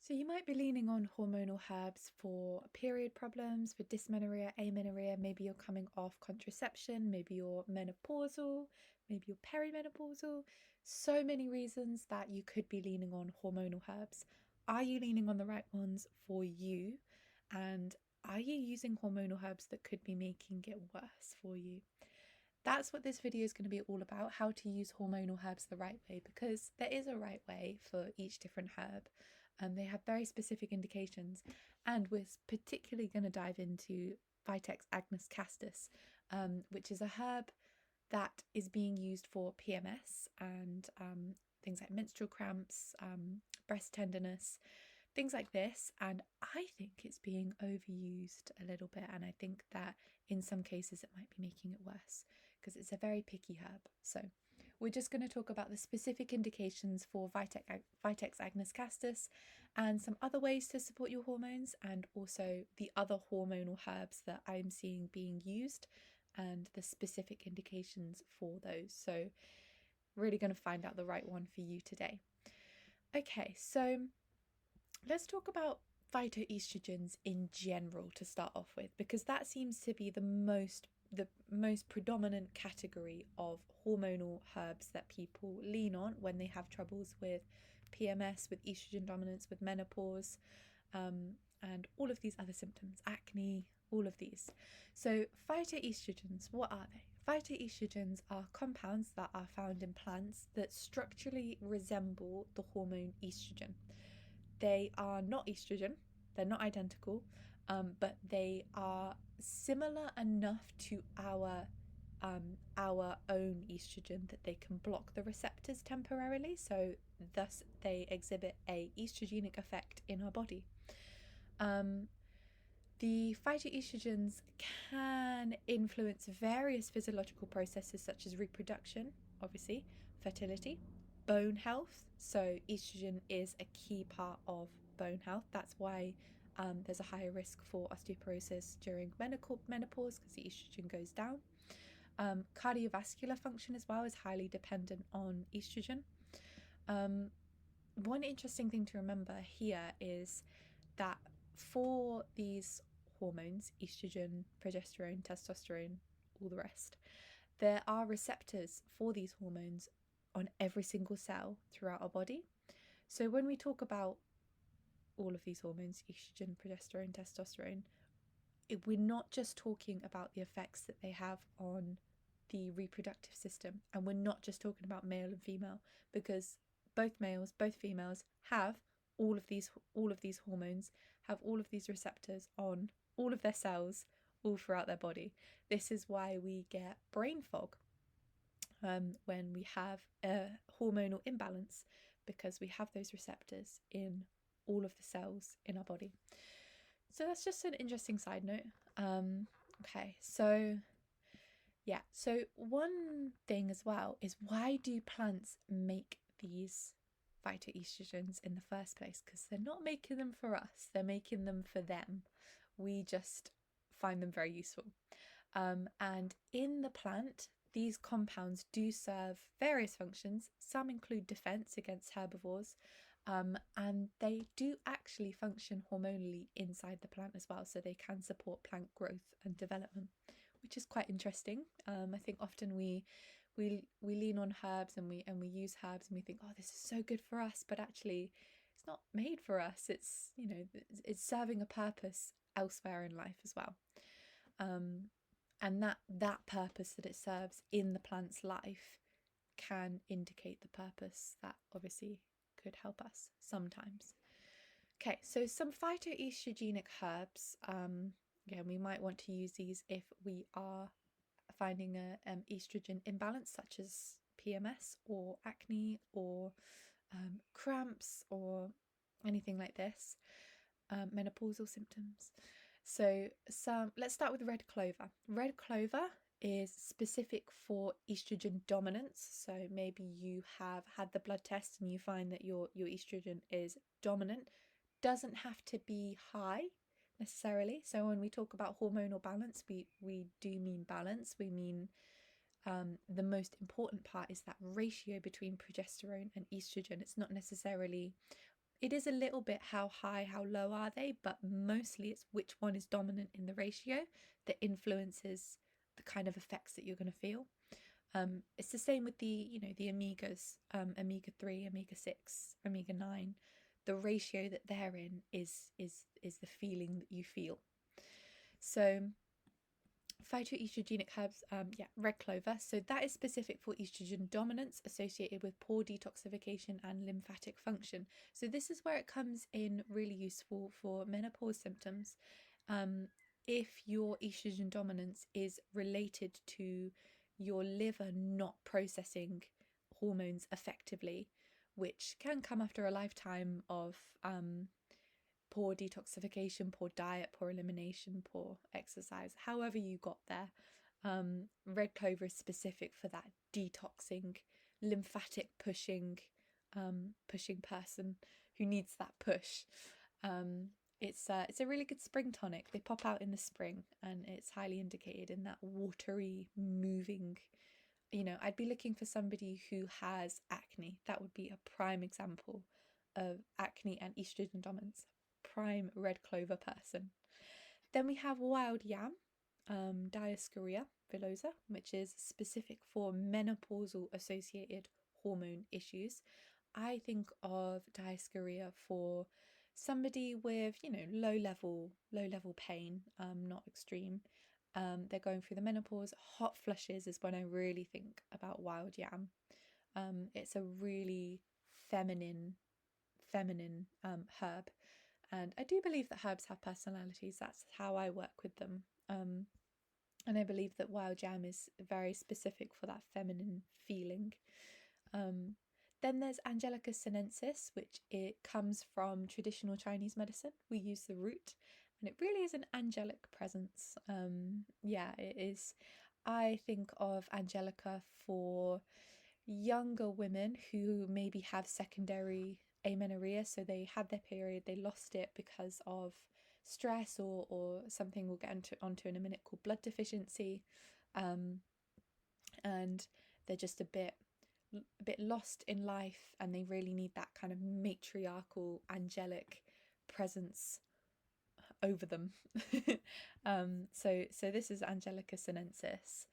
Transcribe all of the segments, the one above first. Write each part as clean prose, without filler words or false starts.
So you might be leaning on hormonal herbs for period problems, for dysmenorrhea, amenorrhea. Maybe you're coming off contraception, maybe you're menopausal, maybe you're perimenopausal. So many reasons that you could be leaning on hormonal herbs. Are you leaning on the right ones for you? And are you using hormonal herbs that could be making it worse for you? That's what this video is going to be all about, how to use hormonal herbs the right way, because there is a right way for each different herb. They have very specific indications, and we're particularly going to dive into vitex agnus castus, which is a herb that is being used for PMS and things like menstrual cramps, breast tenderness, things like this. And I think it's being overused a little bit, and I think that in some cases it might be making it worse because it's a very picky herb. So we're just going to talk about the specific indications for vitex agnus castus and some other ways to support your hormones, and also the other hormonal herbs that I'm seeing being used and the specific indications for those. So really going to find out the right one for you today. Okay, so let's talk about phytoestrogens in general to start off with, because that seems to be the most predominant category of hormonal herbs that people lean on when they have troubles with PMS, with estrogen dominance, with menopause, and all of these other symptoms, acne, all of these. So phytoestrogens, what are they? Phytoestrogens are compounds that are found in plants that structurally resemble the hormone estrogen. They are not estrogen, they're not identical, but they are similar enough to our own estrogen that they can block the receptors temporarily, so thus they exhibit a estrogenic effect in our body. The phytoestrogens can influence various physiological processes such as reproduction, obviously, fertility, bone health. So estrogen is a key part of bone health. That's why there's a higher risk for osteoporosis during menopause, because the estrogen goes down. Cardiovascular function as well is highly dependent on estrogen. One interesting thing to remember here is that for these hormones, estrogen, progesterone, testosterone, all the rest, there are receptors for these hormones on every single cell throughout our body. So when we talk about all of these hormones, estrogen, progesterone, testosterone, we're not just talking about the effects that they have on the reproductive system, and we're not just talking about male and female, because both males, both females have all of these hormones, have all of these receptors on all of their cells all throughout their body. This is why we get brain fog when we have a hormonal imbalance, because we have those receptors in all of the cells in our body. So that's just an interesting side note. Okay, so yeah, so one thing as well is, why do plants make these phytoestrogens in the first place? Because they're not making them for us, they're making them for them. We just find them very useful. And in the plant, these compounds do serve various functions. Some include defense against herbivores, and they do actually function hormonally inside the plant as well, so they can support plant growth and development, which is quite interesting. I think often we lean on herbs and we use herbs and we think, oh, this is so good for us, but actually it's not made for us. It's, you know, it's serving a purpose elsewhere in life as well. And that purpose that it serves in the plant's life can indicate the purpose that obviously could help us sometimes. Okay, so some phytoestrogenic herbs. Again, we might want to use these if we are finding a estrogen imbalance, such as PMS or acne or cramps or anything like this, menopausal symptoms. So let's start with red clover. Red clover is specific for estrogen dominance. So maybe you have had the blood test and you find that your estrogen is dominant. Doesn't have to be high necessarily. So when we talk about hormonal balance, we do mean balance. We mean the most important part is that ratio between progesterone and estrogen. It's not necessarily, It is a little bit how high, how low are they, but mostly it's which one is dominant in the ratio that influences the kind of effects that you're going to feel. It's the same with the omegas, omega-3, omega-6, omega-9. The ratio that they're in is the feeling that you feel. So phytoestrogenic herbs, red clover. So that is specific for estrogen dominance associated with poor detoxification and lymphatic function. So this is where it comes in really useful for menopause symptoms. If your estrogen dominance is related to your liver not processing hormones effectively, which can come after a lifetime of poor detoxification, poor diet, poor elimination, poor exercise, however you got there. Red clover is specific for that detoxing, lymphatic pushing person who needs that push. It's a really good spring tonic. They pop out in the spring and it's highly indicated in that watery, moving. I'd be looking for somebody who has acne. That would be a prime example of acne and estrogen dominance. Prime red clover person. Then we have wild yam, Dioscorea villosa, which is specific for menopausal associated hormone issues. I think of Dioscorea for somebody with, low level pain, not extreme. They're going through the menopause. Hot flushes is when I really think about wild yam. It's a really feminine herb. And I do believe that herbs have personalities. That's how I work with them. And I believe that wild yam is very specific for that feminine feeling. Then there's Angelica sinensis, which it comes from traditional Chinese medicine. We use the root, and it really is an angelic presence. It is. I think of Angelica for younger women who maybe have secondary amenorrhea, so they had their period, they lost it because of stress or something we'll get onto in a minute called blood deficiency, and they're just a bit lost in life and they really need that kind of matriarchal angelic presence over them. So this is Angelica sinensis,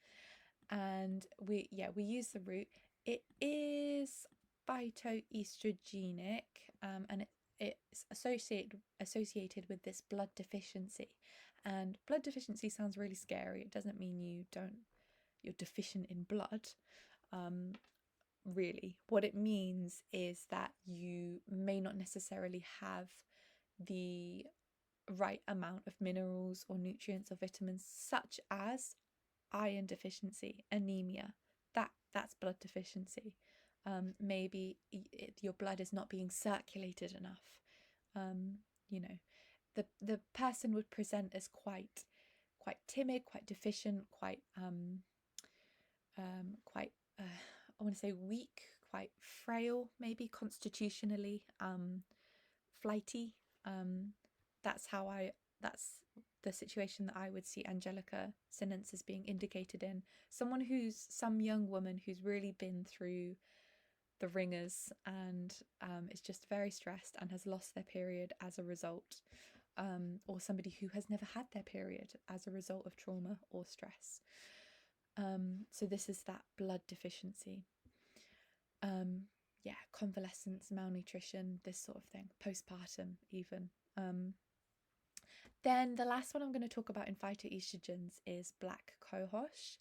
and we use the root. It is phytoestrogenic, and it's associated with this blood deficiency. And blood deficiency sounds really scary. It doesn't mean you're deficient in blood. Really, what it means is that you may not necessarily have the right amount of minerals or nutrients or vitamins, such as iron deficiency, anemia. That's blood deficiency. Maybe your blood is not being circulated enough. The person would present as quite timid, quite deficient, quite I want to say weak, quite frail, maybe constitutionally flighty. That's the situation that I would see Angelica sinensis being indicated in. Some young woman who's really been through the ringers and is just very stressed and has lost their period as a result, or somebody who has never had their period as a result of trauma or stress. So this is that blood deficiency. Convalescence, malnutrition, this sort of thing, postpartum even. Then the last one I'm going to talk about in phytoestrogens is black cohosh,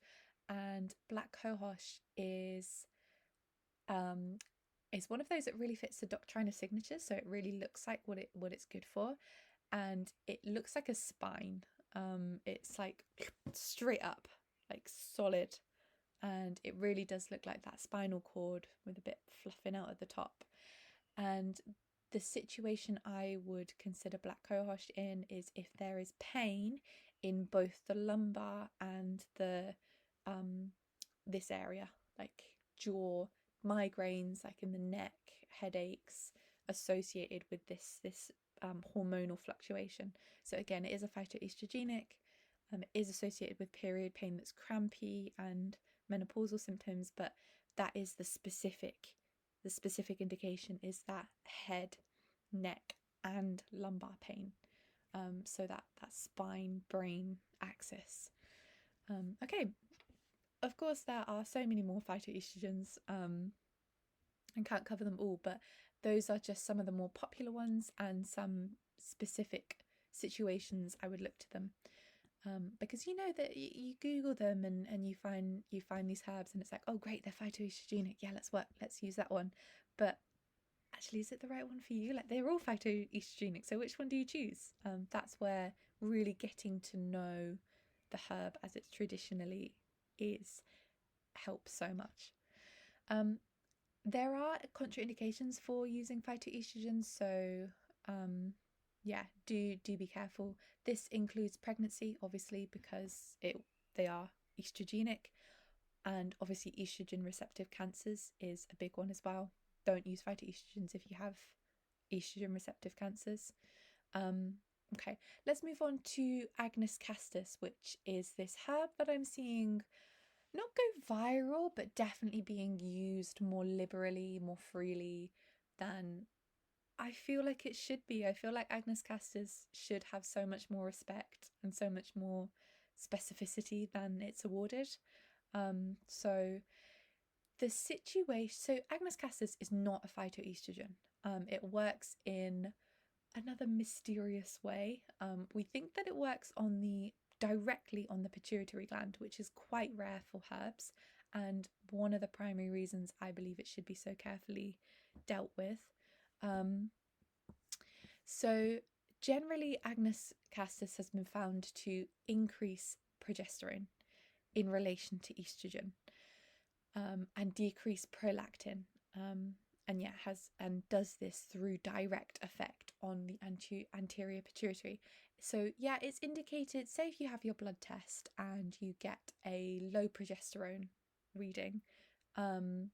and black cohosh is one of those that really fits the doctrina signatures. So it really looks like what it's good for, and it looks like a spine. It's like straight up, like solid, and it really does look like that spinal cord with a bit fluffing out at the top. And the situation I would consider black cohosh in is if there is pain in both the lumbar and the this area, like jaw, migraines, like in the neck, headaches associated with this hormonal fluctuation. So again, it is a phytoestrogenic. It is associated with period pain that's crampy and menopausal symptoms, but that is the specific indication is that head neck and lumbar pain. So that spine brain axis. Okay, of course there are so many more phytoestrogens. I can't cover them all, but those are just some of the more popular ones, and some specific situations I would look to them. Because you know that you Google them and you find these herbs and it's like, oh great, they're phytoestrogenic, yeah, let's use that one. But actually, is it the right one for you? Like, they're all phytoestrogenic, so which one do you choose? That's where really getting to know the herb as it traditionally is helps so much. There are contraindications for using phytoestrogens, so yeah, do be careful. This includes pregnancy, obviously, because they are estrogenic, and obviously estrogen receptive cancers is a big one as well. Don't use phytoestrogens if you have estrogen receptive cancers. Okay, let's move on to agnus castus, which is this herb that I'm seeing not go viral, but definitely being used more liberally, more freely than I feel like it should be. I feel like agnus castus should have so much more respect and so much more specificity than it's awarded. So the situation, so agnus castus is not a phytoestrogen. It works in another mysterious way. We think that it works directly on the pituitary gland, which is quite rare for herbs, and one of the primary reasons I believe it should be so carefully dealt with. So generally, agnus castus has been found to increase progesterone in relation to estrogen, and decrease prolactin. And yeah, does this through direct effect on the anterior pituitary. So yeah, it's indicated. Say if you have your blood test and you get a low progesterone reading, and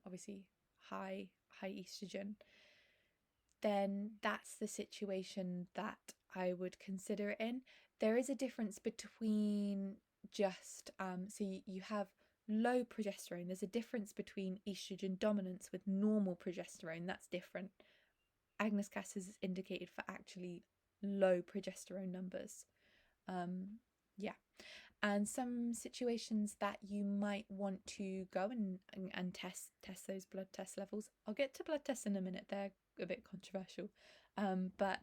obviously high estrogen, then that's the situation that I would consider it in. There is a difference between just so you have low progesterone. There's a difference between estrogen dominance with normal progesterone. That's different. Agnus castus is indicated for actually low progesterone numbers. Yeah, and some situations that you might want to go and test those blood test levels. I'll get to blood tests in a minute. They're a bit controversial, but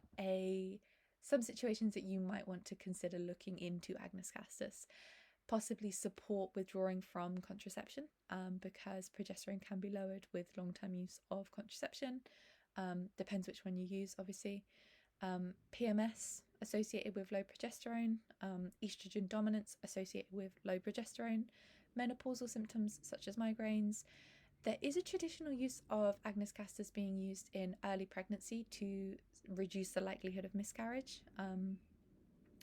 some situations that you might want to consider looking into agnus castus, possibly support withdrawing from contraception, because progesterone can be lowered with long-term use of contraception. Depends which one you use, obviously. PMS associated with low progesterone, estrogen dominance associated with low progesterone, menopausal symptoms such as migraines. There is a traditional use of agnus castus being used in early pregnancy to reduce the likelihood of miscarriage.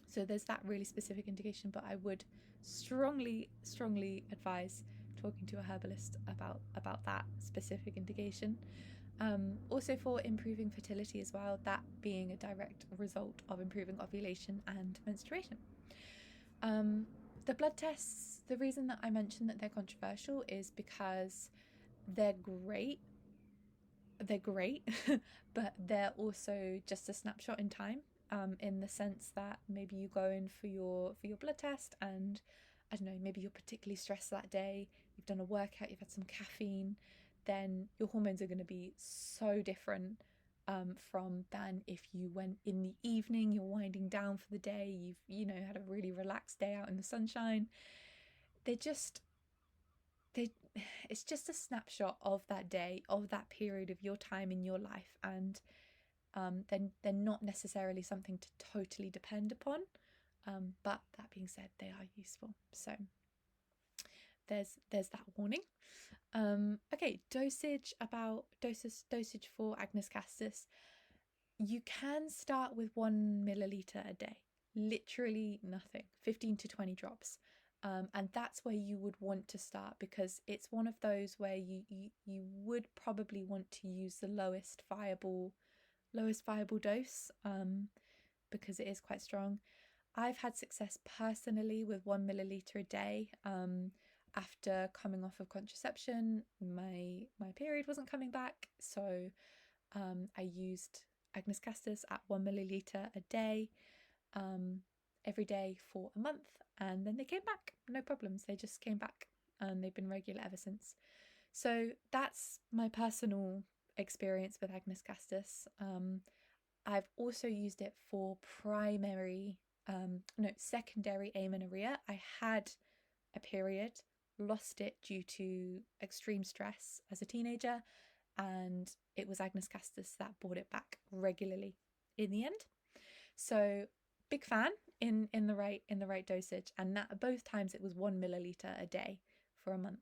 So there's that really specific indication, but I would strongly advise talking to a herbalist about that specific indication. Also for improving fertility as well, that being a direct result of improving ovulation and menstruation. The blood tests, the reason that I mentioned that they're controversial is because they're great, but they're also just a snapshot in time, in the sense that maybe you go in for your blood test and I don't know, maybe you're particularly stressed that day, you've done a workout, you've had some caffeine, then your hormones are going to be so different from than if you went in the evening, you're winding down for the day, you've had a really relaxed day out in the sunshine. It's just a snapshot of that day, of that period of your time in your life, and then they're not necessarily something to totally depend upon. But that being said, they are useful. So there's that warning. Okay, dosage for agnus castus. You can start with 1 milliliter a day, literally nothing, 15 to 20 drops. And that's where you would want to start, because it's one of those where you would probably want to use the lowest viable dose, because it is quite strong. I've had success personally with 1 milliliter a day. After coming off of contraception, my period wasn't coming back, so I used agnus castus at 1 milliliter a day, every day for a month, and then they came back, no problems. They just came back, and they've been regular ever since. So that's my personal experience with agnus castus. I've also used it for secondary amenorrhea. I had a period, lost it due to extreme stress as a teenager, and it was agnus castus that brought it back regularly in the end. So big fan in the right dosage, and that both times it was 1 milliliter a day for a month.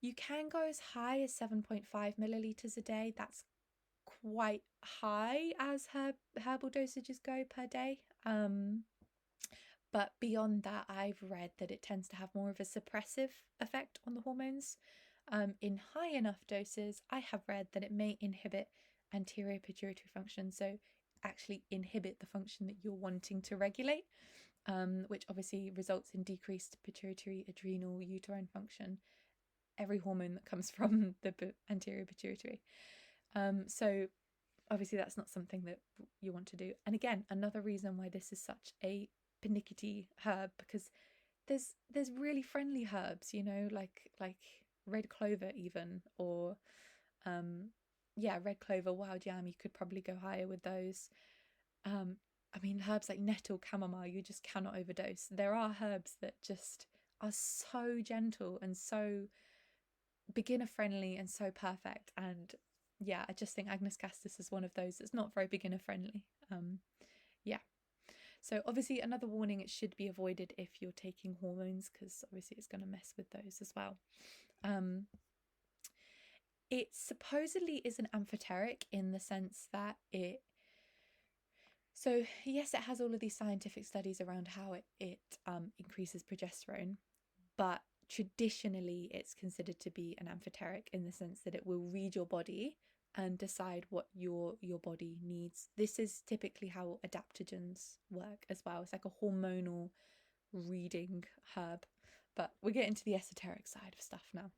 You can go as high as 7.5 milliliters a day. That's quite high as herbal dosages go per day. But beyond that, I've read that it tends to have more of a suppressive effect on the hormones. In high enough doses, I have read that it may inhibit anterior pituitary function, so actually inhibit the function that you're wanting to regulate, which obviously results in decreased pituitary, adrenal, uterine function, every hormone that comes from the anterior pituitary. So obviously that's not something that you want to do. And again, another reason why this is such a pernickety herb, because there's really friendly herbs, like red clover even, or red clover, wild yam. You could probably go higher with those. I mean, herbs like nettle, chamomile, you just cannot overdose. There are herbs that just are so gentle and so beginner friendly and so perfect. And yeah, I just think agnus castus is one of those that's not very beginner friendly. So obviously another warning, it should be avoided if you're taking hormones, because obviously it's going to mess with those as well. It supposedly is an amphoteric in the sense that yes, it has all of these scientific studies around how it increases progesterone, but traditionally it's considered to be an amphoteric in the sense that it will read your body and decide what your body needs. This is typically how adaptogens work as well. It's like a hormonal reading herb, but we're getting to the esoteric side of stuff now.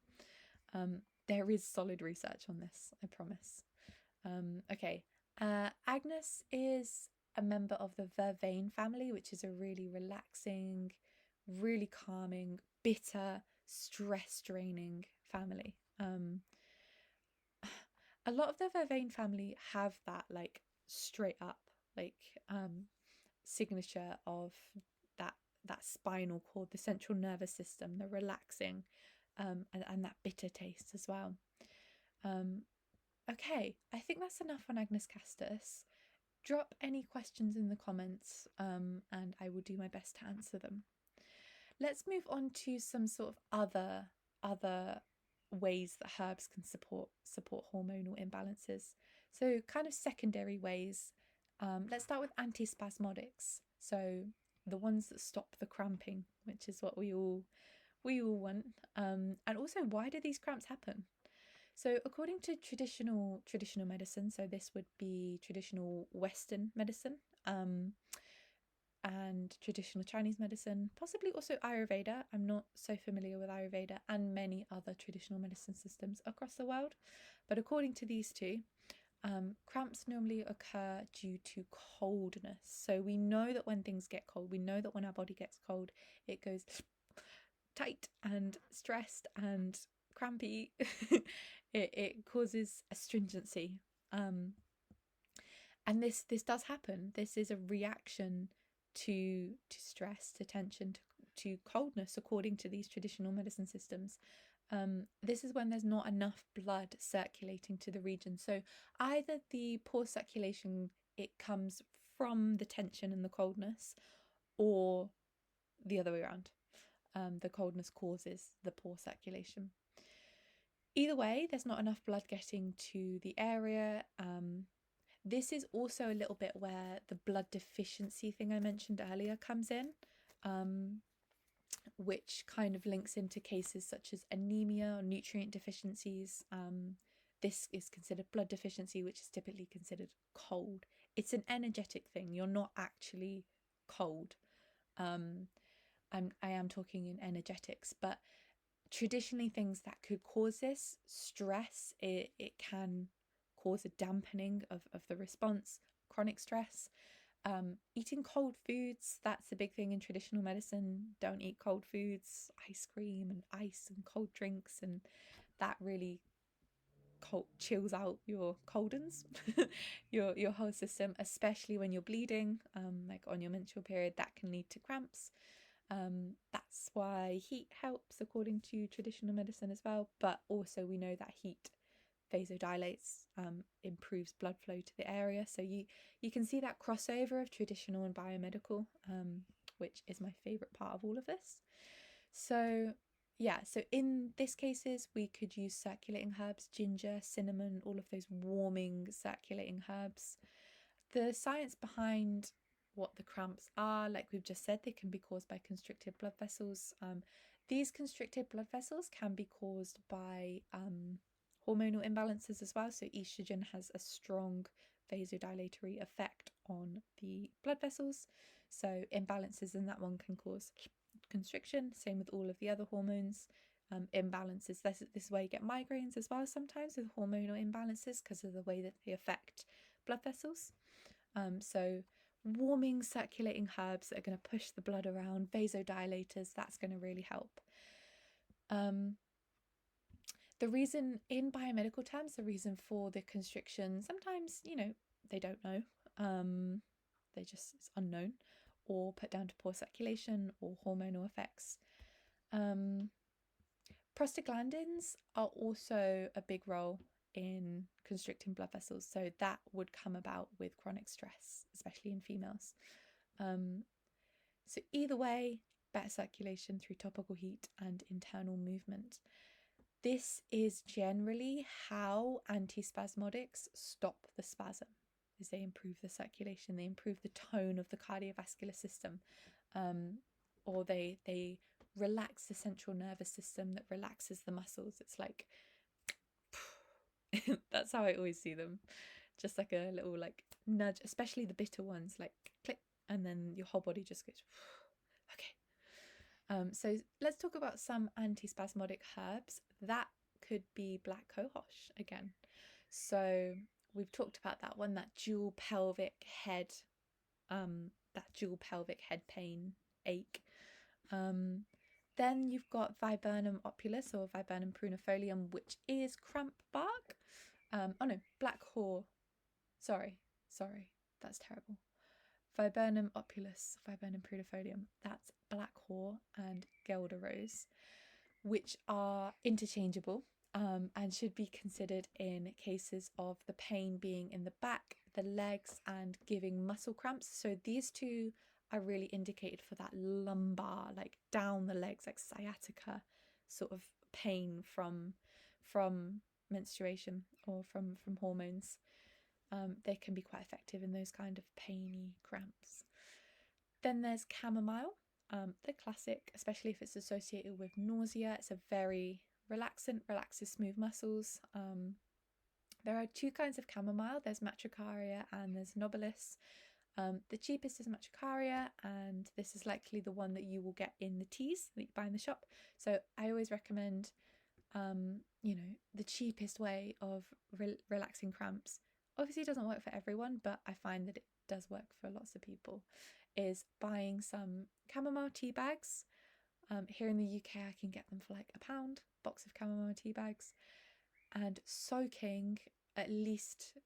There is solid research on this, I promise. Okay, agnus is a member of the vervain family, which is a really relaxing, really calming, bitter, stress-draining family. A lot of the vervain family have that like straight up signature of that spinal cord, the central nervous system, the relaxing, and that bitter taste as well. Okay, I think that's enough on agnus castus. Drop any questions in the comments, and I will do my best to answer them. Let's move on to some sort of other ways that herbs can support hormonal imbalances. So kind of secondary ways. Let's start with antispasmodics. So the ones that stop the cramping, which is what we all want. And also, why do these cramps happen? So according to traditional medicine, so this would be traditional Western medicine, and traditional Chinese medicine, possibly also Ayurveda. I'm not so familiar with Ayurveda and many other traditional medicine systems across the world. But according to these two, cramps normally occur due to coldness. So we know that when things get cold, we know that when our body gets cold, it goes tight and stressed and crampy. it causes astringency. And this does happen. This is a reaction to stress, to tension, to coldness, according to these traditional medicine systems. This is when there's not enough blood circulating to the region. So either the poor circulation, it comes from the tension and the coldness, or the other way around. The coldness causes the poor circulation. Either way, there's not enough blood getting to the area. This is also a little bit where the blood deficiency thing I mentioned earlier comes in, which kind of links into cases such as anemia or nutrient deficiencies. This is considered blood deficiency, which is typically considered cold. It's an energetic thing. You're not actually cold. I am talking in energetics, but traditionally things that could cause this, stress, it can cause a dampening of the response, chronic stress. Eating cold foods, that's a big thing in traditional medicine. Don't eat cold foods, ice cream and ice and cold drinks, and that really chills out your coldens, your whole system, especially when you're bleeding, like on your menstrual period. That can lead to cramps. That's why heat helps according to traditional medicine as well, but also we know that heat vasodilates, improves blood flow to the area. So you can see that crossover of traditional and biomedical, which is my favourite part of all of this. So yeah, so in this cases we could use circulating herbs, ginger, cinnamon, all of those warming circulating herbs. The science behind what the cramps are, like we've just said, they can be caused by constricted blood vessels. These constricted blood vessels can be caused by hormonal imbalances as well. So estrogen has a strong vasodilatory effect on the blood vessels. So imbalances in that one can cause constriction. Same with all of the other hormones. Imbalances. This is where you get migraines as well sometimes with hormonal imbalances because of the way that they affect blood vessels. So warming circulating herbs that are going to push the blood around, vasodilators, that's going to really help. The reason, in biomedical terms, the reason for the constriction, sometimes, they don't know. It's unknown, or put down to poor circulation or hormonal effects. Prostaglandins are also a big role in constricting blood vessels, so that would come about with chronic stress, especially in females. So either way, better circulation through topical heat and internal movement. This is generally how antispasmodics stop the spasm, is they improve the circulation, they improve the tone of the cardiovascular system, or they relax the central nervous system that relaxes the muscles. It's like that's how I always see them, just like a little like nudge, especially the bitter ones, like click, and then your whole body just goes okay. So let's talk about some antispasmodic herbs. That could be black cohosh again. So we've talked about that one, that dual pelvic head pain, ache. Then you've got Viburnum opulus or Viburnum prunifolium, which is cramp bark. Black haw. Sorry, that's terrible. Viburnum opulus, Viburnum prunifolium, that's black haw and Guelder rose, which are interchangeable, and should be considered in cases of the pain being in the back, the legs, and giving muscle cramps. So these two are really indicated for that lumbar, like down the legs, like sciatica sort of pain from menstruation or from hormones. They can be quite effective in those kind of painy cramps. Then there's chamomile, the classic, especially if it's associated with nausea. It's a very relaxant, relaxes smooth muscles. There are two kinds of chamomile. There's Matricaria and there's Nobilis. The cheapest is Matricaria, and this is likely the one that you will get in the teas that you buy in the shop. So I always recommend, the cheapest way of relaxing cramps. Obviously it doesn't work for everyone, but I find that it does work for lots of people, is buying some chamomile tea bags. Here in the UK I can get them for like £1, box of chamomile tea bags, and soaking at least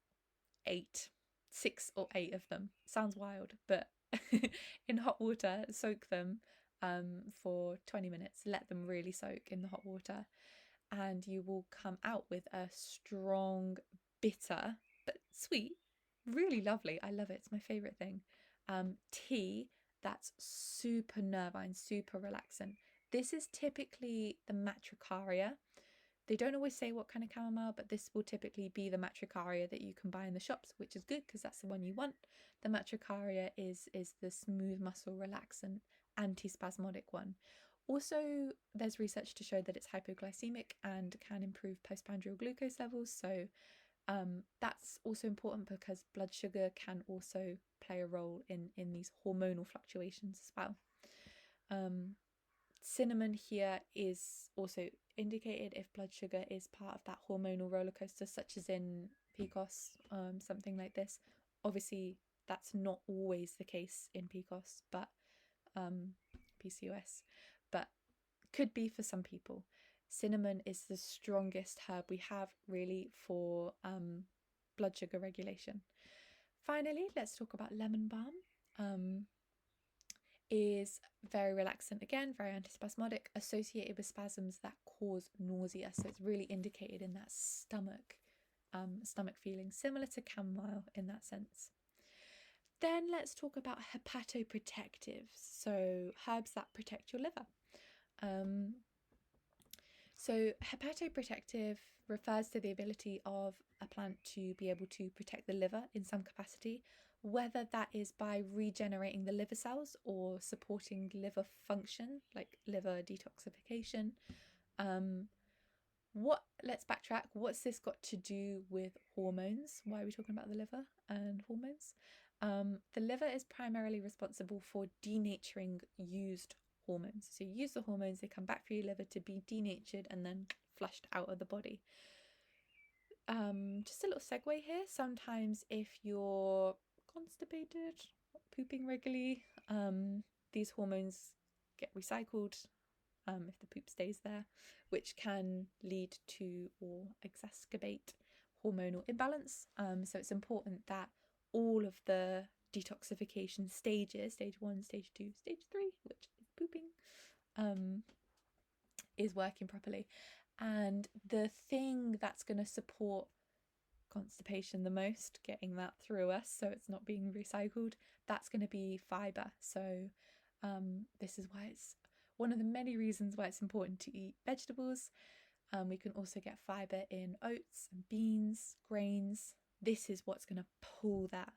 6 or 8 of them. Sounds wild, but in hot water, soak them for 20 minutes, let them really soak in the hot water, and you will come out with a strong, bitter, but sweet, really lovely. I love it. It's my favourite thing. Tea that's super nervine, super relaxant. This is typically the Matricaria. They don't always say what kind of chamomile, but this will typically be the Matricaria that you can buy in the shops, which is good because that's the one you want. The Matricaria is the smooth muscle relaxant antispasmodic one. Also, there's research to show that it's hypoglycemic and can improve postprandial glucose levels. So that's also important because blood sugar can also play a role in these hormonal fluctuations as well. Cinnamon here is also indicated if blood sugar is part of that hormonal roller coaster, such as in PCOS, something like this. Obviously, that's not always the case in PCOS, but PCOS, but could be for some people. Cinnamon is the strongest herb we have really for blood sugar regulation. Finally, let's talk about lemon balm. Is very relaxant, again, very antispasmodic, associated with spasms that cause nausea. So it's really indicated in that stomach feeling, similar to chamomile in that sense. Then let's talk about hepatoprotectives, so herbs that protect your liver. So hepatoprotective refers to the ability of a plant to be able to protect the liver in some capacity, whether that is by regenerating the liver cells or supporting liver function, like liver detoxification. Let's backtrack. What's this got to do with hormones? Why are we talking about the liver and hormones? The liver is primarily responsible for denaturing used hormones. So you use the hormones, they come back for your liver to be denatured and then flushed out of the body. Just a little segue here. Sometimes if you're constipated, pooping regularly, these hormones get recycled if the poop stays there, which can lead to or exacerbate hormonal imbalance. So it's important that all of the detoxification stages, stage 1, stage 2, stage 3, which is pooping, is working properly. And the thing that's going to support constipation the most, getting that through us so it's not being recycled, that's going to be fiber. So this is why it's one of the many reasons why it's important to eat vegetables. We can also get fiber in oats and beans, grains. This is what's going to pull that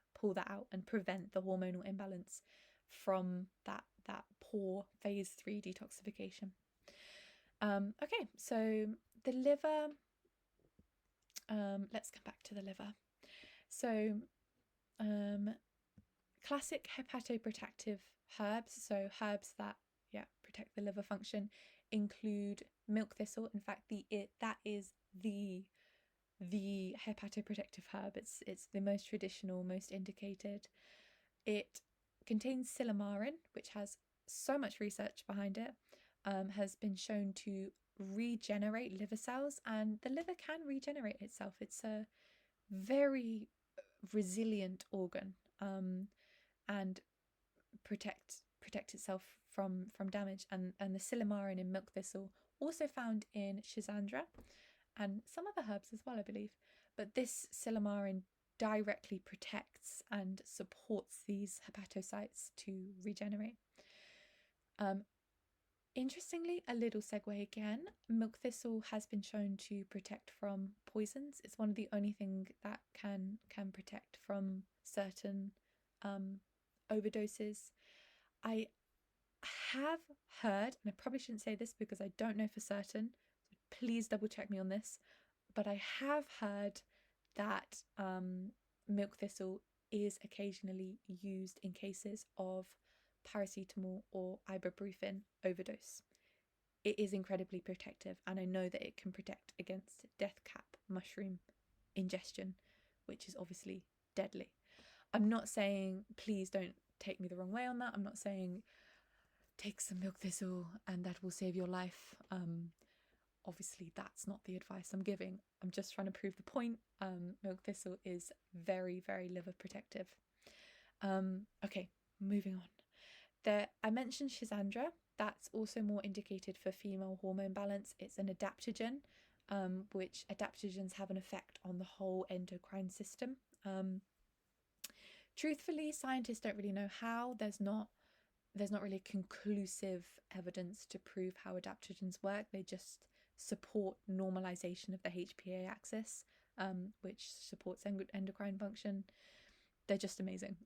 out and prevent the hormonal imbalance from that poor phase 3 detoxification. Okay, so the liver. Let's come back to the liver. So classic hepatoprotective herbs, so herbs that protect the liver function, include milk thistle. In fact, that is the hepatoprotective herb. It's the most traditional, most indicated. It contains silymarin, which has so much research behind it, has been shown to regenerate liver cells, and the liver can regenerate itself. It's a very resilient organ, and protect itself from damage. And the silymarin in milk thistle, also found in schisandra and some other herbs as well, I believe. But this silymarin directly protects and supports these hepatocytes to regenerate. Interestingly, a little segue again, milk thistle has been shown to protect from poisons. It's one of the only things that can protect from certain overdoses. I have heard, and I probably shouldn't say this because I don't know for certain, so please double check me on this, but I have heard that milk thistle is occasionally used in cases of paracetamol or ibuprofen overdose. It is incredibly protective, and I know that it can protect against death cap mushroom ingestion, which is obviously deadly. I'm not saying, please don't take me the wrong way on that, I'm not saying take some milk thistle and that will save your life. Obviously that's not the advice I'm giving. I'm just trying to prove the point. Milk thistle is very, very liver protective. Okay, moving on. I mentioned schisandra. That's also more indicated for female hormone balance. It's an adaptogen, which adaptogens have an effect on the whole endocrine system. Truthfully, scientists don't really know how. There's not really conclusive evidence to prove how adaptogens work. They just support normalization of the HPA axis, which supports endocrine function. They're just amazing.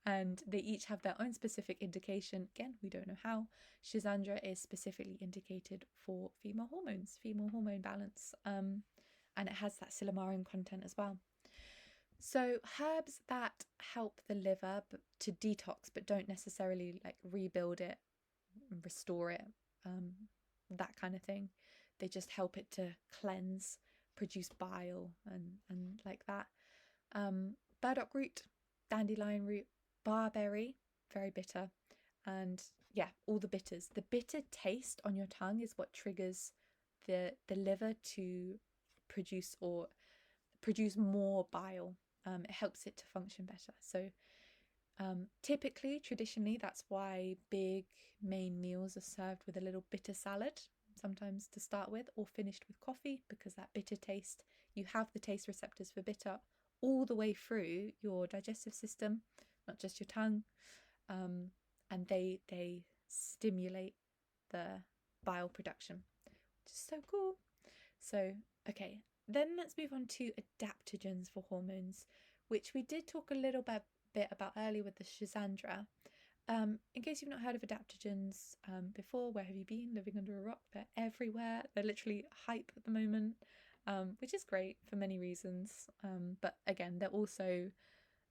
And they each have their own specific indication. Again, we don't know how. Schisandra is specifically indicated for female hormones, female hormone balance, and it has that silymarin content as well. So herbs that help the liver to detox but don't necessarily like rebuild it, restore it, that kind of thing. They just help it to cleanse, produce bile and like that. Burdock root, dandelion root, barberry, very bitter, and yeah, all the bitters. The bitter taste on your tongue is what triggers the liver to produce more bile. It helps it to function better. So typically, traditionally, that's why big main meals are served with a little bitter salad, sometimes to start with, or finished with coffee, because that bitter taste, you have the taste receptors for bitter all the way through your digestive system, not just your tongue, and they stimulate the bile production, which is so cool. So, okay, then let's move on to adaptogens for hormones, which we did talk a little bit about earlier with the Schisandra. In case you've not heard of adaptogens before, where have you been? Living under a rock? They're everywhere. They're literally hype at the moment, which is great for many reasons. But again, they're also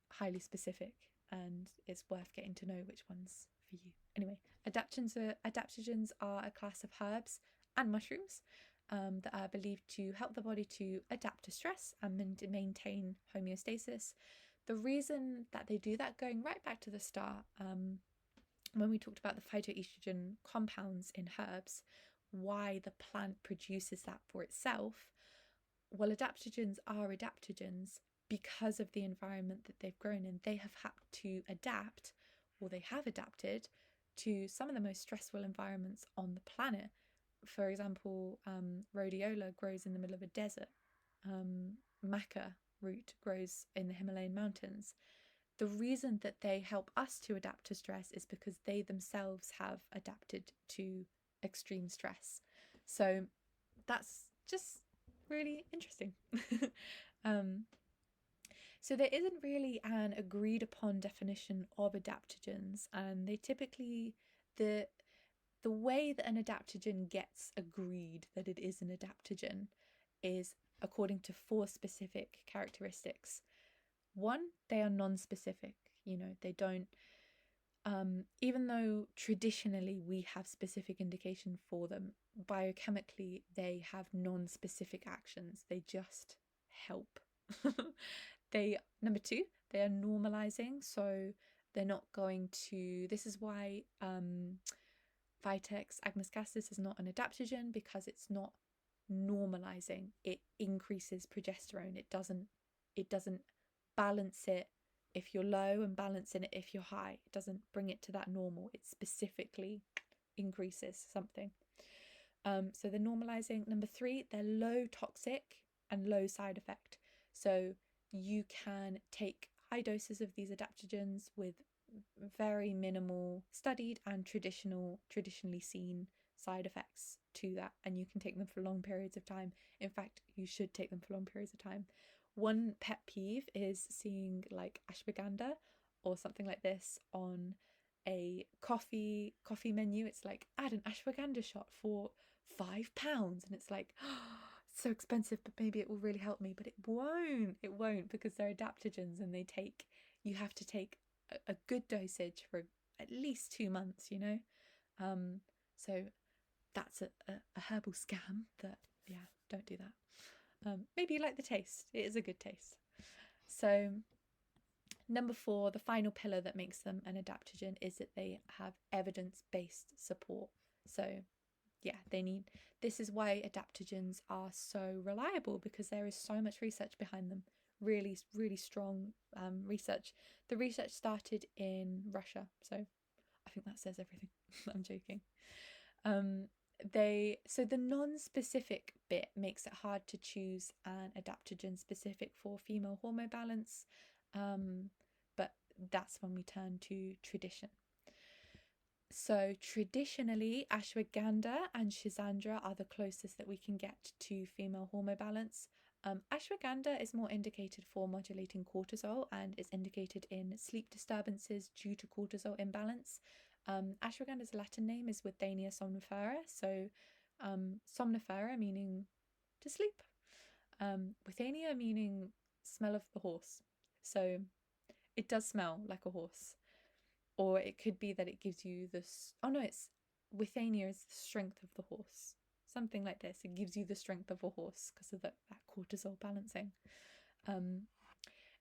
highly specific, and it's worth getting to know which ones for you. Anyway, adaptogens are a class of herbs and mushrooms that are believed to help the body to adapt to stress and maintain homeostasis. The reason that they do that, going right back to the start, when we talked about the phytoestrogen compounds in herbs, why the plant produces that for itself, well, adaptogens are adaptogens because of the environment that they've grown in. They have had to adapt, or they have adapted, to some of the most stressful environments on the planet. For example, rhodiola grows in the middle of a desert. Maca root grows in the Himalayan mountains. The reason that they help us to adapt to stress is because they themselves have adapted to extreme stress. So that's just really interesting. So there isn't really an agreed upon definition of adaptogens, and they typically, the way that an adaptogen gets agreed that it is an adaptogen is according to 4 specific characteristics. One, they are non-specific. They don't, even though traditionally we have specific indication for them, biochemically they have non-specific actions. They just help. Number 2, they are normalizing, so they're not going to, this is why vitex, agnus, castus is not an adaptogen, because it's not normalizing. It increases progesterone. It doesn't balance it if you're low and balancing it if you're high. It doesn't bring it to that normal. It specifically increases something. So they're normalizing. Number 3, they're low toxic and low side effect. So you can take high doses of these adaptogens with very minimal studied and traditionally seen side effects to that, and you can take them for long periods of time. In fact, you should take them for long periods of time. One pet peeve is seeing like ashwagandha or something like this on a coffee menu. It's like, add an ashwagandha shot for £5, and it's like, oh, so expensive, but maybe it will really help me. But it won't, because they're adaptogens, and you have to take a good dosage for at least 2 months, so that's a herbal scam that, yeah, don't do that. Maybe you like the taste. It is a good taste. So number 4, the final pillar that makes them an adaptogen, is that they have evidence-based support. So yeah, this is why adaptogens are so reliable, because there is so much research behind them. Really, really strong research. The research started in Russia, so I think that says everything. I'm joking. So the non-specific bit makes it hard to choose an adaptogen specific for female hormone balance, but that's when we turn to tradition. So traditionally, ashwagandha and Schisandra are the closest that we can get to female hormone balance. Ashwagandha is more indicated for modulating cortisol and is indicated in sleep disturbances due to cortisol imbalance. Ashwagandha's Latin name is Withania somnifera, so somnifera meaning to sleep, Withania meaning smell of the horse. So it does smell like a horse. Or it could be that it gives you this, oh no, it's Withania is the strength of the horse. something like this. It gives you the strength of a horse because of that cortisol balancing.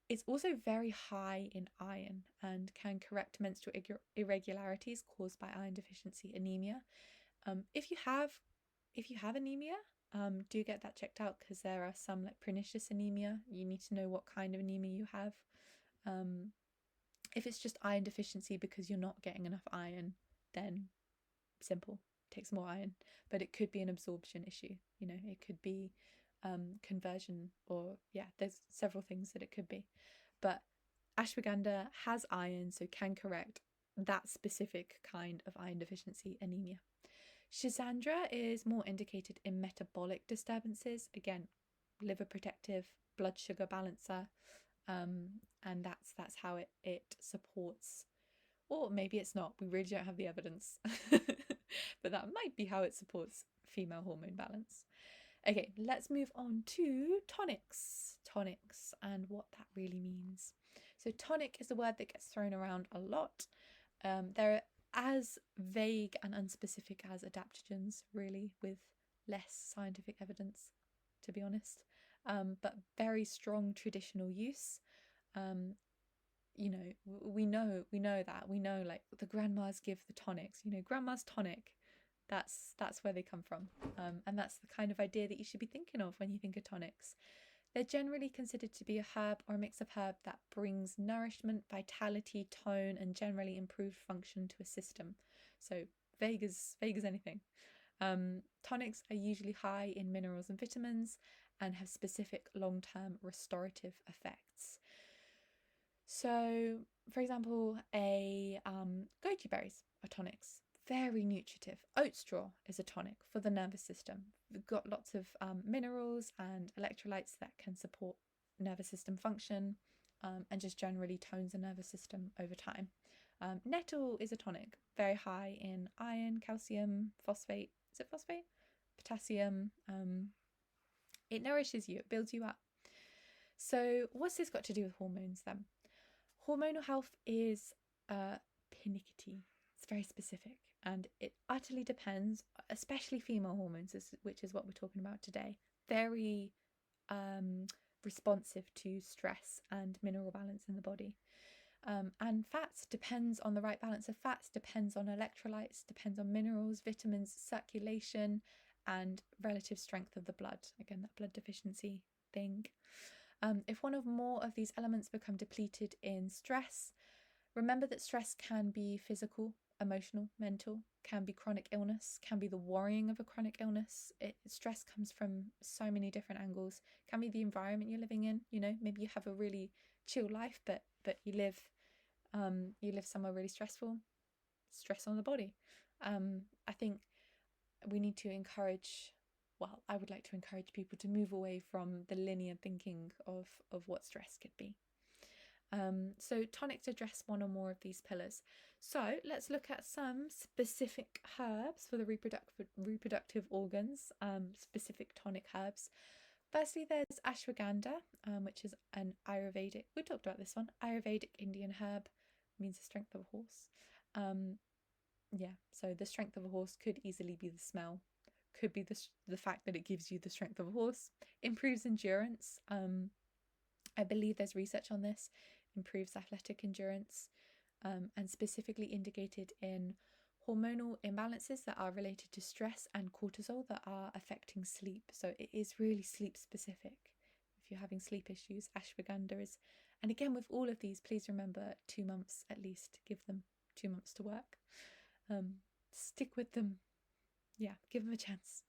It's also very high in iron and can correct menstrual irregularities caused by iron deficiency anemia. If you have anemia, do get that checked out, because there are some like pernicious anemia. You need to know what kind of anemia you have. If it's just iron deficiency because you're not getting enough iron, then simple, take some more iron. But it could be an absorption issue. It could be conversion, or there's several things that it could be. But ashwagandha has iron, so can correct that specific kind of iron deficiency anemia. Schisandra is more indicated in metabolic disturbances, again, liver protective, blood sugar balancer, and that's how it supports. Or maybe it's not, we really don't have the evidence, but that might be how it supports female hormone balance. Okay, let's move on to tonics. Tonics and what that really means. So tonic is a word that gets thrown around a lot. They're as vague and unspecific as adaptogens, really, with less scientific evidence, to be honest. But very strong traditional use. We know that. We know, like, the grandmas give the tonics. Grandma's tonic. That's where they come from. And that's the kind of idea that you should be thinking of when you think of tonics. They're generally considered to be a herb or a mix of herb that brings nourishment, vitality, tone, and generally improved function to a system. So vague as anything. Tonics are usually high in minerals and vitamins and have specific long-term restorative effects. So, for example, goji berries are tonics. Very nutritive. Oat straw is a tonic for the nervous system. We've got lots of minerals and electrolytes that can support nervous system function, and just generally tones the nervous system over time. Nettle is a tonic, very high in iron, calcium, phosphate. Is it phosphate? Potassium. It nourishes you, it builds you up. So what's this got to do with hormones then? Hormonal health is pernickety. It's very specific, and it utterly depends, especially female hormones, which is what we're talking about today. Very responsive to stress and mineral balance in the body. And fats depends on the right balance of fats, depends on electrolytes, depends on minerals, vitamins, circulation, and relative strength of the blood. Again, that blood deficiency thing. If one or more of these elements become depleted in stress, remember that stress can be physical, emotional, mental, can be chronic illness, can be the worrying of a chronic illness. Stress comes from so many different angles. Can be the environment you're living in. Maybe you have a really chill life, but you live somewhere really stressful. Stress on the body. I think we need to encourage. Well, I would like to encourage people to move away from the linear thinking of what stress could be. So tonics address one or more of these pillars. So let's look at some specific herbs for the reproductive organs, specific tonic herbs. Firstly, there's ashwagandha, which is an Ayurvedic, we talked about this one, Ayurvedic Indian herb, means the strength of a horse. So the strength of a horse could easily be the smell, could be the fact that it gives you the strength of a horse. Improves endurance. I believe there's research on this. Improves athletic endurance, and specifically indicated in hormonal imbalances that are related to stress and cortisol that are affecting sleep. So it is really sleep specific. If you're having sleep issues, ashwagandha is. And again, with all of these, please remember 2 months at least. Give them 2 months to work. Stick with them. Yeah, give them a chance.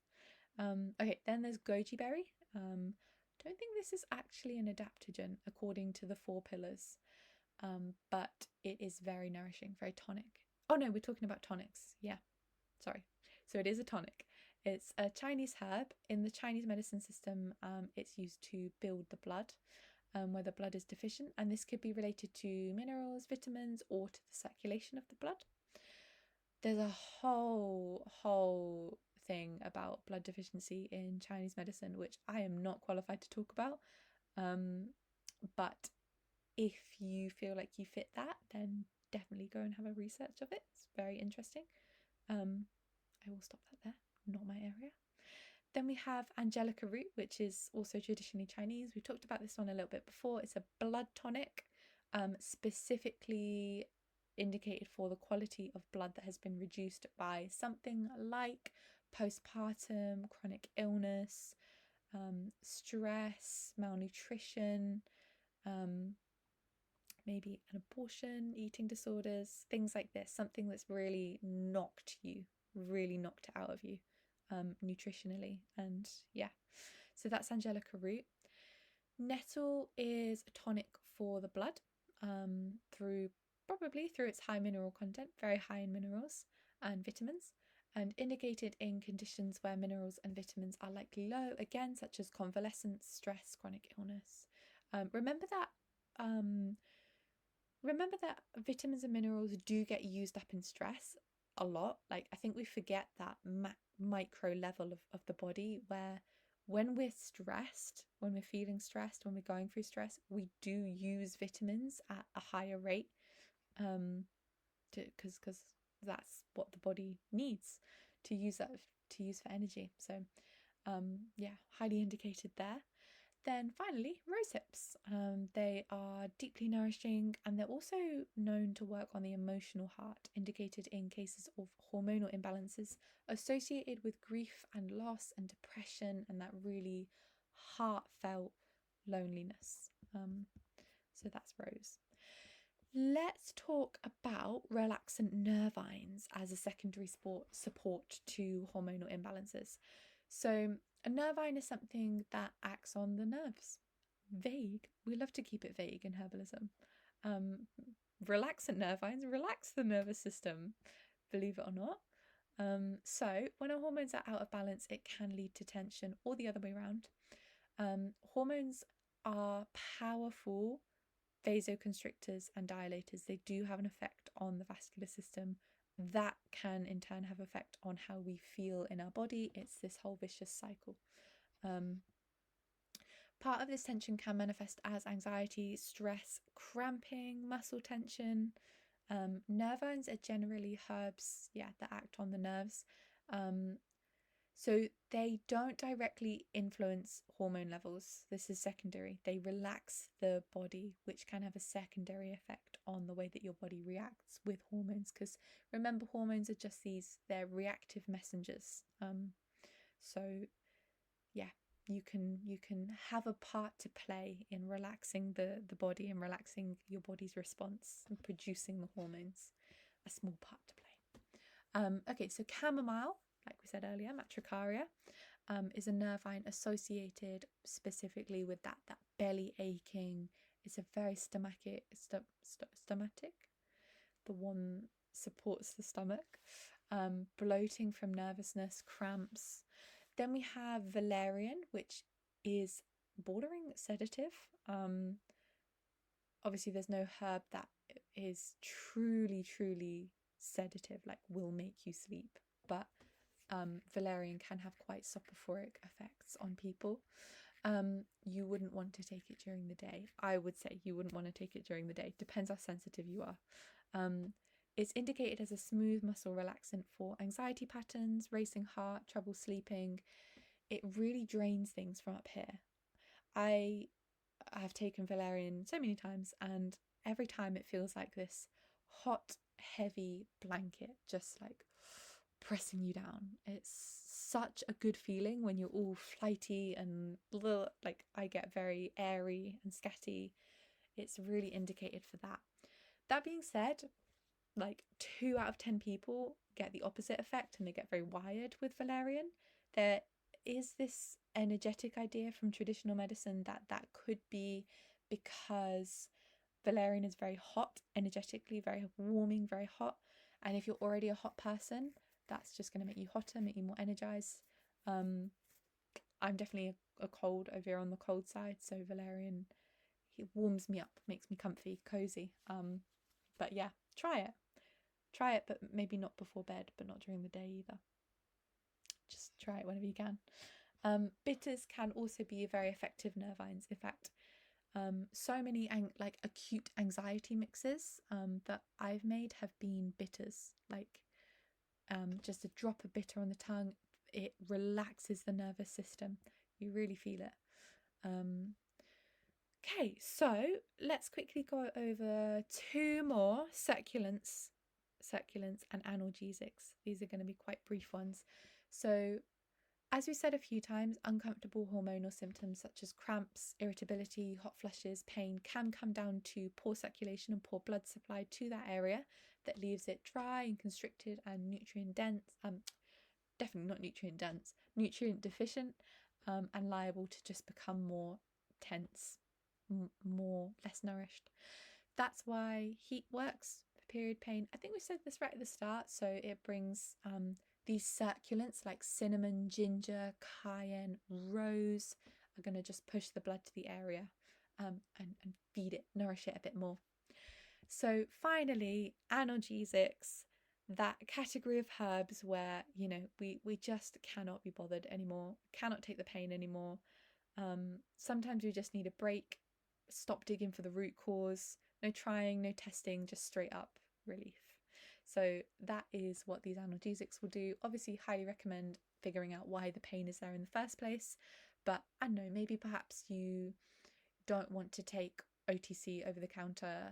Okay, then there's goji berry. Don't think this is actually an adaptogen according to the 4 pillars, but it is very nourishing, very tonic. Oh no, we're talking about tonics. Yeah, sorry. So it is a tonic. It's a Chinese herb. In the Chinese medicine system, it's used to build the blood where the blood is deficient, and this could be related to minerals, vitamins, or to the circulation of the blood. There's a whole thing about blood deficiency in Chinese medicine, which I am not qualified to talk about. But if you feel like you fit that, then definitely go and have a research of it. It's very interesting. I will stop that there. Not my area. Then we have angelica root, which is also traditionally Chinese. We talked about this one a little bit before. It's a blood tonic, specifically indicated for the quality of blood that has been reduced by something like postpartum, chronic illness, stress, malnutrition, maybe an abortion, eating disorders, things like this. Something that's really knocked it out of you nutritionally. And yeah, so that's angelica root. Nettle is a tonic for the blood probably through its high mineral content, very high in minerals and vitamins, and indicated in conditions where minerals and vitamins are likely low, again, such as convalescence, stress, chronic illness. Remember that vitamins and minerals do get used up in stress a lot. Like, I think we forget that micro level of the body, where when we're stressed, when we're feeling stressed, when we're going through stress, we do use vitamins at a higher rate, because that's what the body needs to use for energy. So yeah, highly indicated there. Then finally, rosehips. They are deeply nourishing, and they're also known to work on the emotional heart, indicated in cases of hormonal imbalances associated with grief and loss and depression and that really heartfelt loneliness. So that's rose. Let's talk about relaxant nervines as a secondary support to hormonal imbalances. So a nervine is something that acts on the nerves. Vague. We love to keep it vague in herbalism. Relaxant nervines relax the nervous system, believe it or not. So when our hormones are out of balance, it can lead to tension, or the other way around. Hormones are powerful vasoconstrictors and dilators. They do have an effect on the vascular system that can in turn have effect on how we feel in our body. It's this whole vicious cycle. Part of this tension can manifest as anxiety, stress, cramping, muscle tension. Nervines are generally herbs, that act on the nerves. So they don't directly influence hormone levels. This is secondary. They relax the body, which can have a secondary effect on the way that your body reacts with hormones. Because remember, hormones are just they're reactive messengers. So yeah, you can have a part to play in relaxing the body and relaxing your body's response and producing the hormones. A small part to play. Okay, so chamomile, like we said earlier, matricaria, is a nervine associated specifically with that belly aching. It's a very stomachic. The one supports the stomach. Bloating from nervousness, cramps. Then we have valerian, which is bordering sedative. Obviously, there's no herb that is truly sedative, like will make you sleep, but valerian can have quite soporific effects on people. You wouldn't want to take it during the day. I would say you wouldn't want to take it during the day. Depends how sensitive you are. It's indicated as a smooth muscle relaxant for anxiety patterns, racing heart, trouble sleeping. It really drains things from up here. I have taken valerian so many times, and every time it feels like this hot, heavy blanket just like pressing you down. It's such a good feeling when you're all flighty and like I get very airy and scatty. It's really indicated for that. That being said, like 2 out of 10 people get the opposite effect and they get very wired with valerian. There is this energetic idea from traditional medicine that could be because valerian is very hot energetically, very warming, very hot, and if you're already a hot person, that's just going to make you hotter, make you more energized. I'm definitely a cold, I veer on the cold side, so valerian, it warms me up, makes me comfy, cozy. But yeah, try it, but maybe not before bed, but not during the day either. Just try it whenever you can. Bitters can also be very effective nervines. In fact, so many like acute anxiety mixes that I've made have been bitters, like just a drop of bitter on the tongue. it relaxes the nervous system. You really feel it. Okay, so let's quickly go over two more circulants and analgesics. These are going to be quite brief ones. So, as we said a few times, uncomfortable hormonal symptoms such as cramps, irritability, hot flushes, pain can come down to poor circulation and poor blood supply to that area that leaves it dry and constricted and nutrient dense. Definitely not nutrient dense, nutrient deficient, and liable to just become more tense, more less nourished. That's why heat works for period pain. I think we said this right at the start. So it brings these circulants like cinnamon, ginger, cayenne, rose are going to just push the blood to the area and feed it, nourish it a bit more. So finally, analgesics, that category of herbs where, we just cannot be bothered anymore, cannot take the pain anymore. Sometimes we just need a break, stop digging for the root cause, no trying, no testing, just straight up relief. So that is what these analgesics will do. Obviously, highly recommend figuring out why the pain is there in the first place. But I don't know, maybe perhaps you don't want to take OTC, over the counter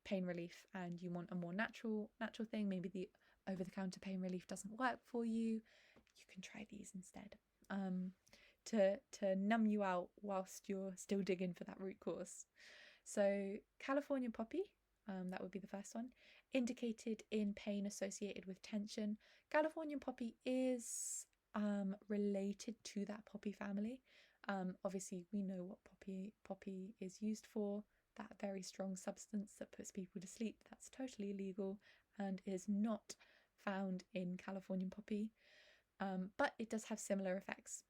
pain relief, and you want a more natural thing. Maybe the over the counter pain relief doesn't work for you. You can try these instead to numb you out whilst you're still digging for that root cause. So California poppy, that would be the first one, indicated in pain associated with tension. California poppy is related to that poppy family. Obviously, we know what poppy is used for, that very strong substance that puts people to sleep. That's totally illegal and is not found in California poppy, but it does have similar effects.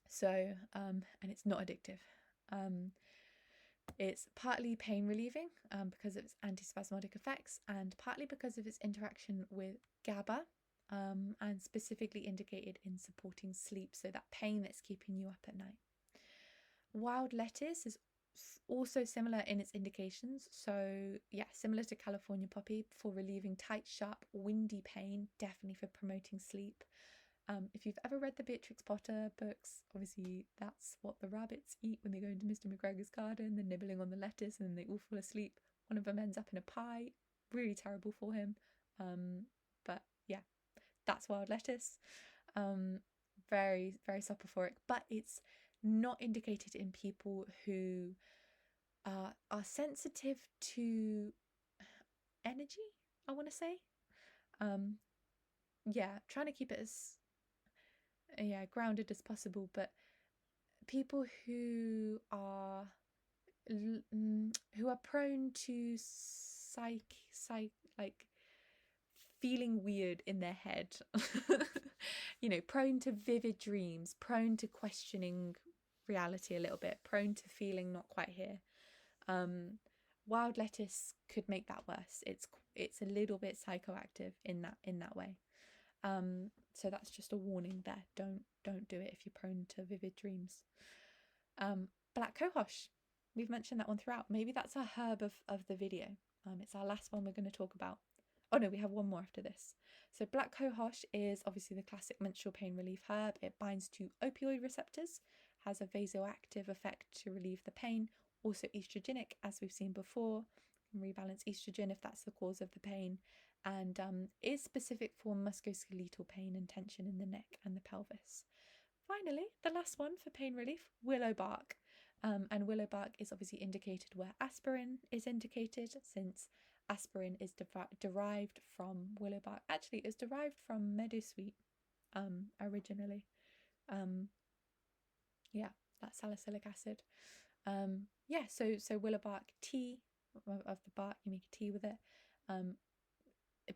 So, and it's not addictive. It's partly pain relieving because of its antispasmodic effects, and partly because of its interaction with GABA, and specifically indicated in supporting sleep, so that pain that's keeping you up at night. Wild lettuce is also similar in its indications, so yeah, similar to California poppy for relieving tight, sharp, windy pain, definitely for promoting sleep. If you've ever read the Beatrix Potter books, obviously that's what the rabbits eat when they go into Mr. McGregor's garden. They're nibbling on the lettuce and then they all fall asleep. One of them ends up in a pie. Really terrible for him. But yeah, that's wild lettuce. Very, very soporific, but it's not indicated in people who are sensitive to energy, I want to say. Yeah, trying to keep it as grounded as possible, but people who are prone to like feeling weird in their head, prone to vivid dreams, prone to questioning reality a little bit, prone to feeling not quite here. Wild lettuce could make that worse. It's a little bit psychoactive in that way. So that's just a warning there. Don't do it if you're prone to vivid dreams. Black cohosh. We've mentioned that one throughout. Maybe that's our herb of the video. It's our last one we're going to talk about. Oh no, we have one more after this. So black cohosh is obviously the classic menstrual pain relief herb. It binds to opioid receptors, has a vasoactive effect to relieve the pain, also estrogenic, as we've seen before, can rebalance estrogen if that's the cause of the pain, and is specific for musculoskeletal pain and tension in the neck and the pelvis. Finally, the last one for pain relief, willow bark. And willow bark is obviously indicated where aspirin is indicated, since aspirin is derived from willow bark. Actually, it's derived from meadowsweet originally. Yeah, that's salicylic acid. So willow bark tea, of the bark, you make a tea with it.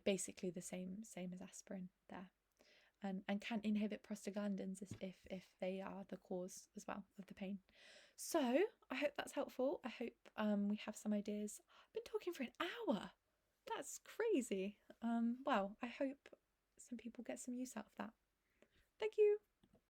Basically the same as aspirin there. And can inhibit prostaglandins if they are the cause as well of the pain. So I hope that's helpful. I hope we have some ideas. I've been talking for an hour. That's crazy. Well, I hope some people get some use out of that. Thank you.